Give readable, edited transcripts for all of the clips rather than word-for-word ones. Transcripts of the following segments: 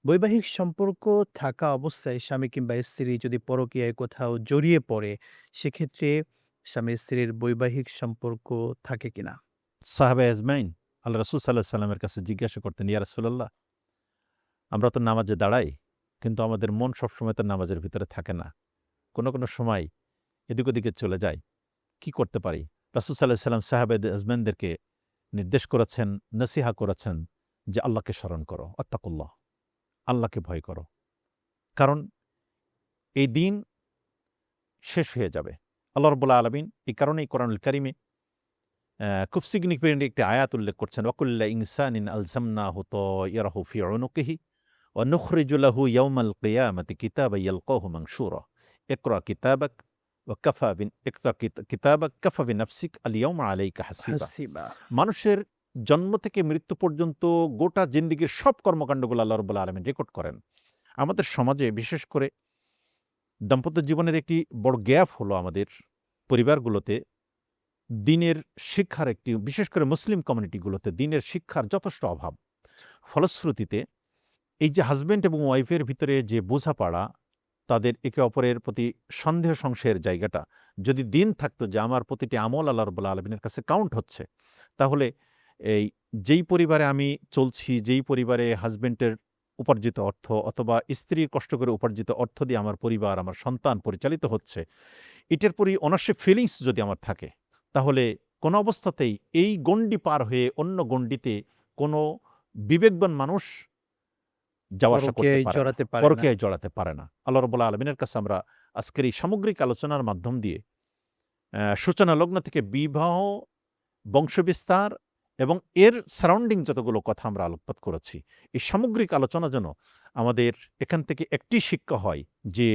বৈবাহিক সম্পর্ক থাকা অবস্থায় স্বামী কিংবা স্ত্রী যদি পরকীয়ায় কোথাও জড়িয়ে পড়ে, সেক্ষেত্রে স্বামী-স্ত্রীর বৈবাহিক সম্পর্ক থাকে কিনা? সাহাবা আজমাইন আল্লাহ রাসূল সাল্লাল্লাহু আলাইহি সাল্লামের কাছে জিজ্ঞাসা করতেন, ইয়া রাসূলাল্লাহ, আমরা তো নামাজে দাঁড়াই, কিন্তু আমাদের মন সবসময় তো নামাজের ভিতরে থাকে না। কোনো সময় এদিক ওদিকে চলে যায়। কি করতে পারি? রাসূল সাল্লাল্লাহু আলাইহি সাল্লাম সাহাবা আজমাইনদেরকে নির্দেশ করেছেন, নসিহা করেছেন যে আল্লাহকে স্মরণ করো, আত্তাকুল্লাহ, আল্লাহকে ভয় করো। কারণ এই দিন শেষ হয়ে যাবে। আল্লাহ রাব্বুল আলামিন এই কারণেই কোরআনুল কারীমে খুব সিগনিফিক্যান্ট একটি আয়াত উল্লেখ করছেন, ওয়াকুল্লা ইনসানিন আলজামনাহু তায়রাহু ফি উনুকিহি ওয়া নুখরিজু লাহু ইয়াওমাল কিয়ামাতি কিতাবান ইয়ালকাহু মানশুরা ইকরা কিতাবাক ওয়া কাফা বিন ইকরা কিতাবাক কাফা বিনাফসিক আল ইয়াওমা আলাইকা হাসিবা। হাসিবা। মানুষের জন্ম থেকে মৃত্যু পর্যন্ত গোটা জিন্দেগীর সব কর্মকাণ্ডগুলো আল্লাহ রাব্বুল আলামিন রেকর্ড করেন। আমাদের সমাজে বিশেষ করে দাম্পত্য জীবনের একটি বড় গ্যাপ হলো আমাদের পরিবারগুলোতে দ্বীনের শিক্ষার একটি, বিশেষ করে মুসলিম কমিউনিটিগুলোতে দ্বীনের শিক্ষার যথেষ্ট অভাব। ফলশ্রুতিতে এই যে হাসব্যান্ড এবং ওয়াইফের ভিতরে যে বোঝাপড়া, তাদের একে অপরের প্রতি সন্দেহ সংশয়ের জায়গাটা যদি দ্বীন থাকতো যে আমার প্রতিটি আমল আল্লাহ রাব্বুল আলামিনের কাছে কাউন্ট হচ্ছে, তাহলে এই যেই পরিবারে আমি চলছি, যেই পরিবারে হাসব্যান্ডের উপার্জিত অর্থ অথবা স্ত্রীর কষ্ট করে উপার্জিত অর্থ দিয়ে আমার পরিবার, আমার সন্তান পরিচালিত হচ্ছে, এটার প্রতি ওনারশিপ ফিলিংস যদি আমার থাকে, তাহলে কোনো অবস্থাতেই এই গণ্ডি পার হয়ে অন্য গণ্ডিতে কোনো বিবেকবান মানুষ যাওয়া আসা করতে পরকীয়ায় পারে না, জড়াতে পারে না। পরকীয়ায় জড়াতে পারে না। আল্লাহ রাব্বুল আলামিনের কাছে আমরা আজকের এই সামগ্রিক আলোচনার মাধ্যম দিয়ে সূচনা লগ্ন থেকে বিবাহ, বংশবিস্তার এবং এর সারাউন্ডিং যতগুলো কথা আমরা আলোকপাত করেছি, এই সামগ্রিক আলোচনা যেন আমাদের এখান থেকে একটি শিক্ষা হয় যে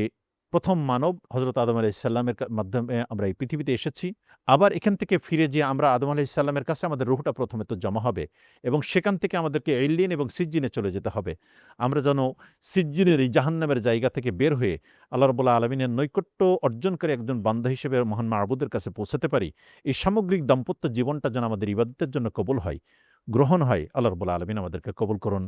প্রথম মানব হযরত আদম আলাইহিস সালামের মাধ্যমে আমরা এই পৃথিবীতে এসেছি। আবার এখান থেকে ফিরে যেয়ে আমরা আদম আলাইহিস সালামের কাছে আমাদের রূহটা প্রথমে তো জমা হবে এবং সেখান থেকে আমাদেরকে ইল্লিন এবং সিজ্জিনে চলে যেতে হবে। আমরা যেন সিজ্জিনের এই জাহান্নামের জায়গা থেকে বের হয়ে আল্লাহ রাব্বুল আলামিনের নৈকট্য অর্জনকারী একজন বান্দা হিসেবে মহান মাবুদের কাছে পৌঁছাতে পারি। এই সামগ্রিক দাম্পত্য জীবনটা যেন আমাদের ইবাদতের জন্য কবুল হয়, গ্রহণ হয়। আল্লাহ রাব্বুল আলামিন আমাদেরকে কবুল করুন।